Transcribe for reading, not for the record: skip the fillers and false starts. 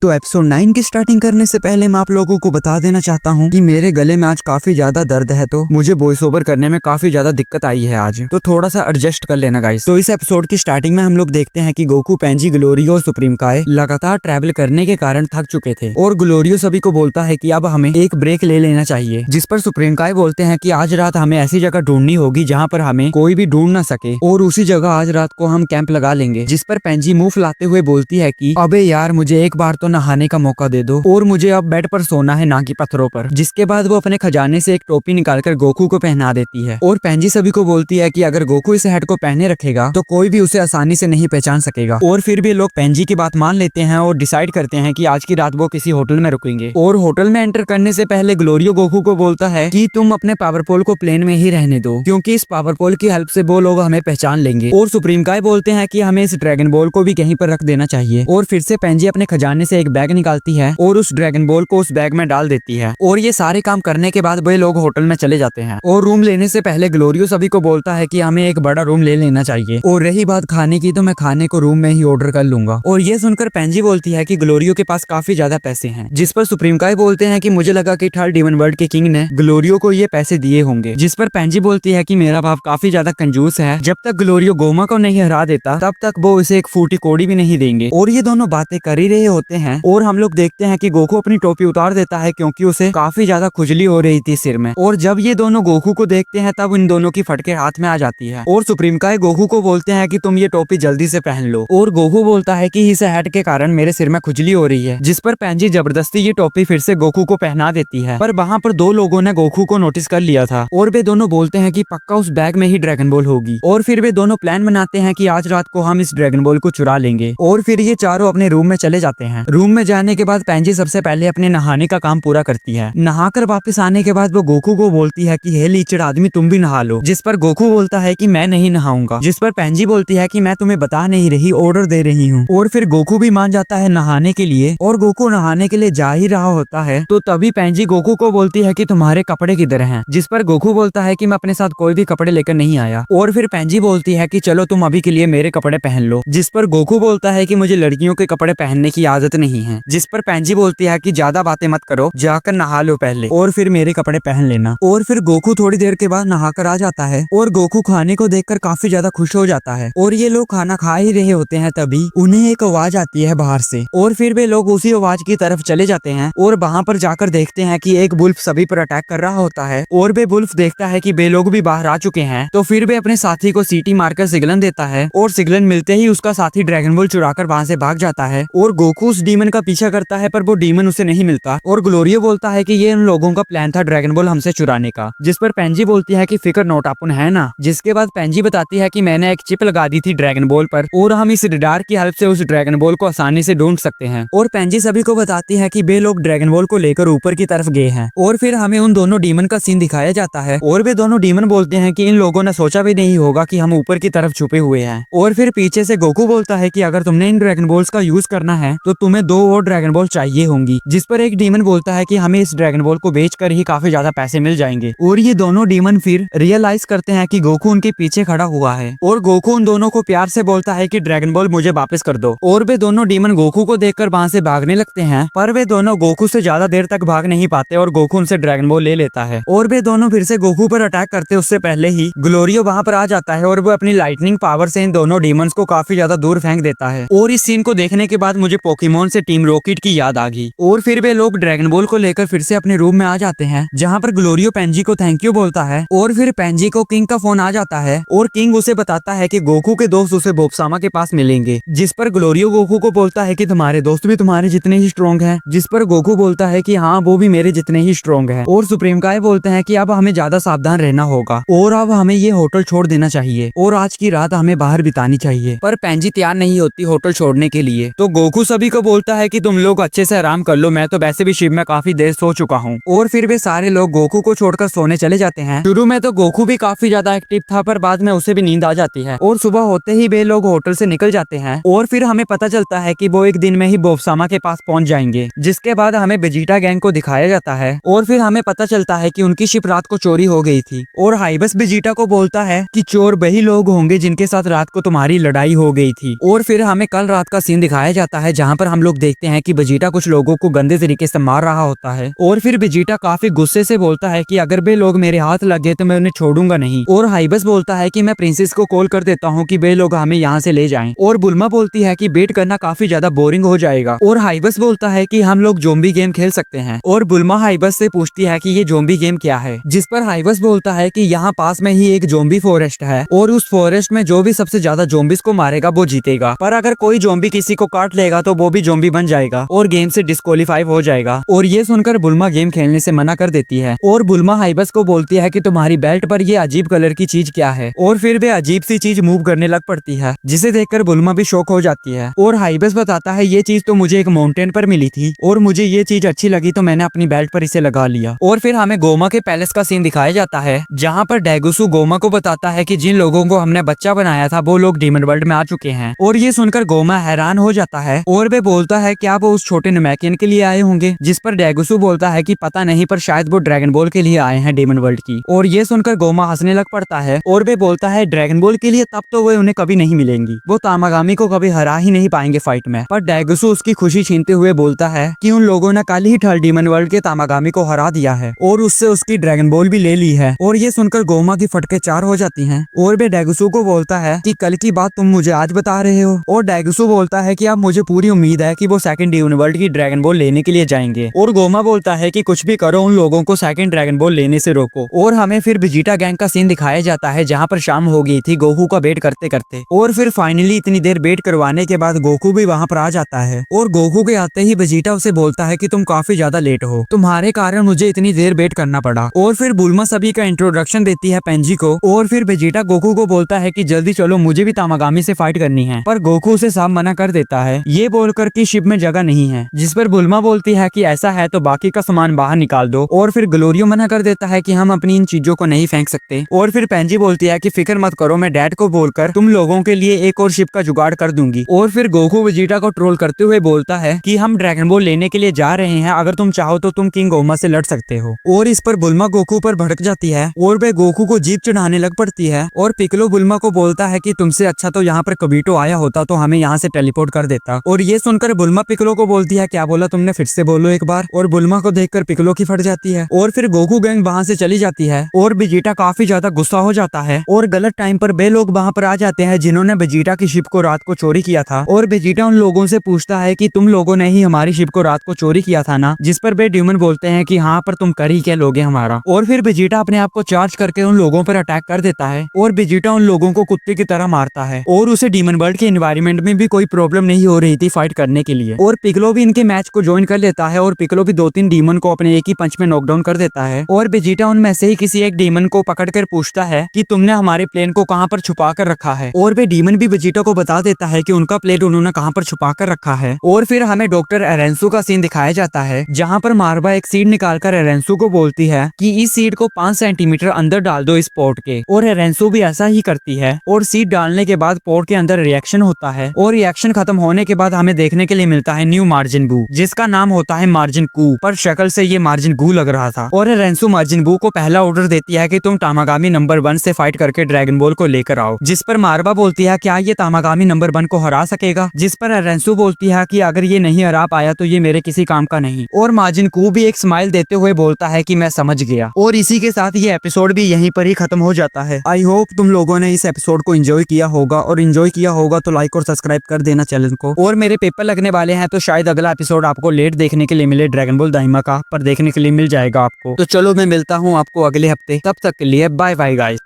तो एपिसोड 9 की स्टार्टिंग करने से पहले मैं आप लोगों को बता देना चाहता हूँ कि मेरे गले में आज काफी ज्यादा दर्द है, तो मुझे वॉइस ओवर करने में काफी ज्यादा दिक्कत आई है आज, तो थोड़ा सा एडजस्ट कर लेना गाइस। तो इस एपिसोड की स्टार्टिंग में हम लोग देखते हैं कि गोकू, पेंजी, ग्लोरियो और सुप्रीम काय लगातार ट्रैवल करने के कारण थक चुके थे और ग्लोरियो सभी को बोलता है कि अब हमें एक ब्रेक ले लेना चाहिए, जिस पर सुप्रीम काय बोलते हैं कि आज रात हमें ऐसी जगह ढूंढनी होगी जहाँ पर हमें कोई भी ढूंढ ना सके और उसी जगह आज रात को हम कैंप लगा लेंगे। जिस पर पेंजी मुंह फुलाते हुए बोलती है कि अबे यार, मुझे एक बार तो नहाने का मौका दे दो और मुझे अब बेड पर सोना है, ना कि पत्थरों पर। जिसके बाद वो अपने खजाने से एक टोपी निकालकर गोकू को पहना देती है और पेंजी सभी को बोलती है कि अगर गोकू इस हैट को पहने रखेगा तो कोई भी उसे आसानी से नहीं पहचान सकेगा। और फिर भी लोग पेंजी की बात मान लेते हैं और डिसाइड करते हैं कि आज की रात वो किसी होटल में रुकेंगे। और होटल में एंटर करने से पहले ग्लोरियो गोकू को बोलता है कि तुम अपने पावर पोल को प्लेन में ही रहने दो, क्योंकि इस पावर पोल की हेल्प से वो लोग हमें पहचान लेंगे। और सुप्रीम काय बोलते हैं कि हमें इस ड्रैगन बॉल को भी कहीं पर रख देना चाहिए। और फिर से पेंजी अपने खजाने से एक बैग निकालती है और उस ड्रैगन बॉल को उस बैग में डाल देती है। और ये सारे काम करने के बाद वे लोग होटल में चले जाते हैं। और रूम लेने से पहले ग्लोरियो सभी को बोलता है कि हमें एक बड़ा रूम ले लेना चाहिए। और रही बात खाने की, तो मैं खाने को रूम में ही ऑर्डर कर लूंगा। और ये सुनकर पेंजी बोलती है कि ग्लोरियो के पास काफी ज्यादा पैसे हैं। जिस पर सुप्रीम काय बोलते हैं कि मुझे लगा कि थर्ड डीमन वर्ल्ड के किंग ने ग्लोरियो को ये पैसे दिए होंगे। जिस पर पेंजी बोलती है कि मेरा बाप काफी ज्यादा कंजूस है, जब तक ग्लोरियो गोमा को नहीं हरा देता तब तक वो इसे एक फूटी कोड़ी भी नहीं देंगे। और ये दोनों बातें कर ही रहे होते हैं और हम लोग देखते हैं कि गोकू अपनी टोपी उतार देता है क्योंकि उसे काफी ज्यादा खुजली हो रही थी सिर में। और जब ये दोनों गोकू को देखते हैं तब इन दोनों की फटके हाथ में आ जाती है। और सुप्रीम काय गोकू को बोलते हैं कि तुम ये टोपी जल्दी से पहन लो। और गोकू बोलता है कि इस हैट के कारण मेरे सिर में खुजली हो रही है। जिस पर पेंजी जबरदस्ती ये टोपी फिर से गोकू को पहना देती है, पर वहाँ पर दो लोगों ने गोकू को नोटिस कर लिया था और वे दोनों बोलते हैं कि पक्का उस बैग में ही ड्रैगन बॉल होगी। और फिर वे दोनों प्लान बनाते हैं कि आज रात को हम इस ड्रैगन बॉल को चुरा लेंगे। और फिर ये चारों अपने रूम में चले जाते हैं। रूम में जाने के बाद पेंजी सबसे पहले अपने नहाने का काम पूरा करती है। नहाकर वापस आने के बाद वो गोकू को बोलती है कि हे लीचड़ आदमी, तुम भी नहा लो। जिस पर गोकू बोलता है कि मैं नहीं नहाऊंगा। जिस पर पेंजी बोलती है कि मैं तुम्हें बता नहीं रही, ऑर्डर दे रही हूँ। और फिर गोकू भी मान जाता है नहाने के लिए और गोकू नहाने के लिए जा ही रहा होता है तो तभी पेंजी गोकू को बोलती है कि तुम्हारे कपड़े किधर हैं। जिस पर गोकू बोलता है कि मैं अपने साथ कोई भी कपड़े लेकर नहीं आया। और फिर पेंजी बोलती है कि चलो तुम अभी के लिए मेरे कपड़े पहन लो। जिस पर गोकू बोलता है कि मुझे लड़कियों के कपड़े पहनने की आदत नहीं है। जिस पर पेंजी बोलती है कि ज्यादा बातें मत करो, जाकर नहा लो पहले और फिर मेरे कपड़े पहन लेना। और फिर गोकू थोड़ी देर के बाद नहाकर आ जाता है और गोकू खाने को देखकर काफी ज्यादा खुश हो जाता है। और ये लोग खाना खा ही रहे होते हैं तभी उन्हें एक आवाज आती है बाहर से और फिर वे लोग उसी आवाज की तरफ चले जाते हैं और वहाँ पर जाकर देखते हैं कि एक बुल्फ सभी पर अटैक कर रहा होता है। और वे बुल्फ देखता है कि वे लोग भी बाहर आ चुके हैं तो फिर वे अपने साथी को सीटी मारकर सिग्नल देता है और सिग्नल मिलते ही उसका साथी ड्रैगन बॉल चुराकर वहाँ से भाग जाता है। और गोकू उस डीमन का पीछा करता है पर वो डीमन उसे नहीं मिलता और ग्लोरियो बोलता है कि ये उन लोगों का प्लान था ड्रैगन बॉल हमसे चुराने का। जिस पर पेंजी बोलती है कि फिक्र नोट अपन है ना। जिसके बाद पेंजी बताती है कि मैंने एक चिप लगा दी थी ड्रैगन बॉल पर और हम इस रडार की हेल्प से उस ड्रैगन बॉल को आसानी से ढूंढ सकते हैं। और पेंजी सभी को बताती है कि वे लोग ड्रैगन बॉल को लेकर ऊपर की तरफ गए हैं। और फिर हमें उन दोनों डीमन का सीन दिखाया जाता है और वे दोनों डीमन बोलते हैं कि इन लोगों ने सोचा भी नहीं होगा कि हम ऊपर की तरफ छुपे हुए हैं। और फिर पीछे से गोकू बोलता है कि अगर तुमने इन ड्रैगन बॉल्स का यूज करना है तो तुम्हें 2 और ड्रैगन बॉल चाहिए होंगी। जिस पर एक डीमन बोलता है कि हमें इस ड्रैगन बॉल को बेचकर ही काफी ज्यादा पैसे मिल जाएंगे। और ये दोनों डीमन फिर रियलाइज करते हैं कि गोकू उनके पीछे खड़ा हुआ है और गोकू उन दोनों को प्यार से बोलता है कि ड्रैगन बॉल मुझे वापस कर दो। और वे दोनों डीमन गोकू को देखकर वहां से भागने लगते हैं पर वे दोनों गोकू से ज्यादा देर तक भाग नहीं पाते और गोकू उनसे ड्रैगन बॉल ले लेता है। और वे दोनों फिर से गोकू पर अटैक करते उससे पहले ही ग्लोरियो वहां पर आ जाता है और वो अपनी लाइटनिंग पावर से इन दोनों डीमंस को काफी ज्यादा दूर फेंक देता है। और इस सीन को देखने के बाद मुझे पोकेमोन से टीम रॉकेट की याद आ गई। और फिर वे लोग ड्रैगन बॉल को लेकर फिर से अपने रूम में आ जाते हैं जहाँ पर ग्लोरियो पेंजी को थैंक यू बोलता है। और फिर पेंजी को किंग का फोन आ जाता है और किंग उसे बताता है कि गोकू के दोस्त उसे बोबसामा के पास मिलेंगे। जिस पर ग्लोरियो गोकू को बोलता है कि तुम्हारे दोस्त भी तुम्हारे जितने ही स्ट्रॉन्ग हैं। जिस पर गोकू बोलता है कि हाँ, वो भी मेरे जितने ही स्ट्रॉन्ग हैं। और सुप्रीम काय बोलते हैं कि अब हमें ज्यादा सावधान रहना होगा और अब हमें ये होटल छोड़ देना चाहिए और आज की रात हमें बाहर बितानी चाहिए। पर पेंजी तैयार नहीं होती होटल छोड़ने के लिए तो गोकू सभी को बोलता है कि तुम लोग अच्छे से आराम कर लो, मैं तो वैसे भी शिप में काफी देर सो चुका हूँ। और फिर वे सारे लोग गोकू को छोड़कर सोने चले जाते हैं। शुरू में तो गोकू भी काफी ज्यादा एक्टिव था पर बाद में उसे भी नींद आ जाती है और सुबह होते ही वे लोग होटल से निकल जाते हैं। और फिर हमें पता चलता है कि वो एक दिन में ही बोबसामा के पास पहुंच जाएंगे। जिसके बाद हमें वेजिटा गैंग को दिखाया जाता है और फिर हमें पता चलता है कि उनकी शिप रात को चोरी हो गई थी। और हाइबस वेजिटा को बोलता है कि चोर वही लोग होंगे जिनके साथ रात को तुम्हारी लड़ाई हो गई थी। और फिर हमें कल रात का सीन दिखाया जाता है जहाँ पर हम लोग देखते हैं कि वेजिटा कुछ लोगों को गंदे तरीके से मार रहा होता है और फिर वेजिटा काफी गुस्से से बोलता है कि अगर वे लोग मेरे हाथ लग गए तो मैं उन्हें छोड़ूंगा नहीं। और हाइबस बोलता है कि मैं प्रिंसेस को कॉल कर देता हूँ कि वे लोग हमें यहाँ से ले जाएं। और बुल्मा बोलती है कि वेट करना काफी ज्यादा बोरिंग हो जाएगा। और हाइबस बोलता है कि हम लोग ज़ॉम्बी गेम खेल सकते हैं। और बुल्मा हाइबस से पूछती है कि ये ज़ॉम्बी गेम क्या है, जिस पर हाइबस बोलता है कि यहाँ पास में ही एक ज़ॉम्बी फॉरेस्ट है और उस फॉरेस्ट में जो भी सबसे ज्यादा ज़ॉम्बीज को मारेगा वो जीतेगा, पर अगर कोई ज़ॉम्बी किसी को काट लेगा तो वो भी ज़ॉम्बी बन जाएगा और गेम से डिस्क्वालीफाई हो जाएगा। और ये सुनकर बुल्मा गेम खेलने से मना कर देती है। और बुल्मा हाइबस को बोलती है कि तुम्हारी बेल्ट पर ये अजीब कलर की चीज क्या है। और फिर वे अजीब सी चीज मूव करने लग पड़ती है, जिसे देखकर बुल्मा भी शॉक हो जाती है। और हाइबस बताता है ये चीज तो मुझे एक माउंटेन पर मिली थी और मुझे ये चीज अच्छी लगी तो मैंने अपनी बेल्ट पर इसे लगा लिया। और फिर हमें गोमा के पैलेस का सीन दिखाया जाता है, जहाँ पर डेगुसु गोमा को बताता है कि जिन लोगों को हमने बच्चा बनाया था वो लोग डीमन वर्ल्ड में आ चुके हैं। और ये सुनकर गोमा हैरान हो जाता है और वे बोलता है क्या वो उस छोटे नमैकियन के लिए आए होंगे, जिस पर डेगुसु बोलता है कि पता नहीं पर शायद वो ड्रैगन बॉल के लिए आए हैं डीमन वर्ल्ड की। और ये सुनकर गोमा हंसने लग पड़ता है और वे बोलता है ड्रैगन बॉल के लिए तब तो वे उन्हें कभी नहीं मिलेंगी, वो तामागामी को कभी हरा ही नहीं पाएंगे फाइट में। पर डेगुसु उसकी खुशी छीनते हुए बोलता है कि उन लोगों ने कल ही थर्ड डीमन वर्ल्ड के तामागामी को हरा दिया है और उससे उसकी ड्रैगन बॉल भी ले ली है। और ये सुनकर गोमा की फटके चार हो जाती हैं और वे डेगुसु को बोलता है कि कल की बात तुम मुझे आज बता रहे हो। और डेगुसु बोलता है कि अब मुझे पूरी उम्मीद है कि वो सेकंड डीमन वर्ल्ड की ड्रैगन बॉल लेने के लिए जाएंगे। और गोमा बोलता है कि कुछ भी करो उन लोगों को सेकंड ड्रैगन बॉल लेने से रोको। और हमें फिर वेजिटा गैंग का सीन दिखाया जाता है, जहाँ पर शाम हो गई थी गोकू का वेट करते करते। और फिर फाइनली इतनी देर वेट करवाने के बाद गोकू भी वहाँ पर आ जाता है। और गोकू के आते ही वेजिटा उसे बोलता है कि तुम काफी ज्यादा लेट हो, तुम्हारे कारण मुझे इतनी देर वेट करना पड़ा। और फिर बुल्मा सभी का इंट्रोडक्शन देती है पेंजी को। और फिर वेजिटा गोकू को बोलता है कि जल्दी चलो मुझे भी तामागामी से फाइट करनी है, पर गोकू उसे साफ मना कर देता है, ये बोलकर कि शिप में जगह नहीं है। जिस पर बुल्मा बोलती है कि ऐसा है तो बाकी का सामान बाहर निकाल दो। और फिर ग्लोरियो मना कर देता है कि हम अपनी इन चीजों को नहीं फेंक सकते। और फिर पेंजी बोलती है कि फिक्र मत करो, मैं डैड को बोलकर तुम लोगों के लिए एक और शिप का जुगाड़ कर दूंगी। और फिर गोकू वेजिटा को ट्रोल करते हुए बोलता है कि हम ड्रैगन बॉल लेने के लिए जा रहे हैं, अगर तुम चाहो तो तुम किंग गोमा से लड़ सकते हो। और इस पर बुल्मा गोकू पर भड़क जाती है और वे गोकू को जीप चढ़ाने लग पड़ती है। और पिकलो बुल्मा को बोलता है कि तुमसे अच्छा तो यहाँ पर कबीटो आया होता तो हमें यहाँ से टेलीपोर्ट कर देता। और ये सुनकर बुल्मा पिकलो को बोलती है क्या बोला तुमने, फिर से बोलो एक बार। और बुल्मा को देखकर पिकलो की फट जाती है। और फिर गोकू गैंग वहाँ से चली जाती है और वेजिटा काफी ज्यादा गुस्सा हो जाता है। और गलत टाइम पर वे लोग वहाँ पर आ जाते हैं जिन्होंने वेजिटा की शिप को रात को चोरी किया था। और वेजिटा उन लोगों से पूछता है कि तुम लोगों ने ही हमारी शिप को रात को चोरी किया था ना, जिस पर वे ड्यूमन बोलते हैं कि हाँ, पर तुम कर ही क्या लोगे हमारा। और फिर वेजिटा अपने आप को चार्ज करके उन लोगों पर अटैक कर देता है और वेजिटा उन लोगों को कुत्ते की तरह मारता है। और उसे डीमन वर्ल्ड के एनवायरनमेंट में भी कोई प्रॉब्लम नहीं हो रही थी फाइट करने के लिए। और पिकलो भी इनके मैच को ज्वाइन कर लेता है और पिकलो भी 2-3 डीमन को अपने एक ही पंच में नॉकडाउन कर देता है। और वेजिटा उनमें से ही किसी एक डीमन को पकड़कर पूछता है कि तुमने हमारे प्लेन को कहाँ पर छुपा कर रखा है। और वे डीमन भी वेजिटा को बता देता है कि उनका प्लेन उन्होंने कहाँ पर छुपा कर रखा है। और फिर हमें डॉक्टर एरेंसू का सीन दिखाया जाता है, जहाँ पर मार्वा एक सीड निकालकर एरेंसू को बोलती है कि इस सीड को 5 सेंटीमीटर अंदर डाल दो इस पोर्ट के। और एरेंसू भी ऐसा ही करती है और सीड डालने के बाद पोर्ट के अंदर रिएक्शन होता है। और रिएक्शन खत्म होने के बाद हमें देखने के लिए मिलता है न्यू मार्जिन बू, जिसका नाम होता है मार्जिन कू, पर शक्ल से ये मार्जिन गू लग रहा था। और एरेंसू मार्जिन बू को पहला ऑर्डर देती है कि तुम तामागामी नंबर 1 से फाइट करके ड्रैगन बॉल को लेकर आओ। जिस पर मार्वा बोलती है क्या ये तामागामी नंबर 1 को हरा सकेगा, जिस पर एरेंसू बोलती है कि अगर ये नहीं हरा पाया तो ये मेरे किसी काम का नहीं। और मार्जिन कू भी एक स्माइल देते हुए बोलता है कि मैं समझ गया। और इसी के साथ ये एपिसोड भी यहीं पर ही खत्म हो जाता है। आई होप तुम लोगों ने इस एपिसोड को एंजॉय किया होगा, और एंजॉय किया होगा तो लाइक और सब्सक्राइब कर देना चैनल को। और मेरे पेपर लगने वाले हैं तो शायद अगला एपिसोड आपको लेट देखने के लिए मिले ड्रैगन बॉल दाइमा का, पर देखने के लिए मिल जाएगा आपको। तो चलो मैं मिलता हूँ आपको अगले हफ्ते, तब तक के लिए बाय बाय गाइस।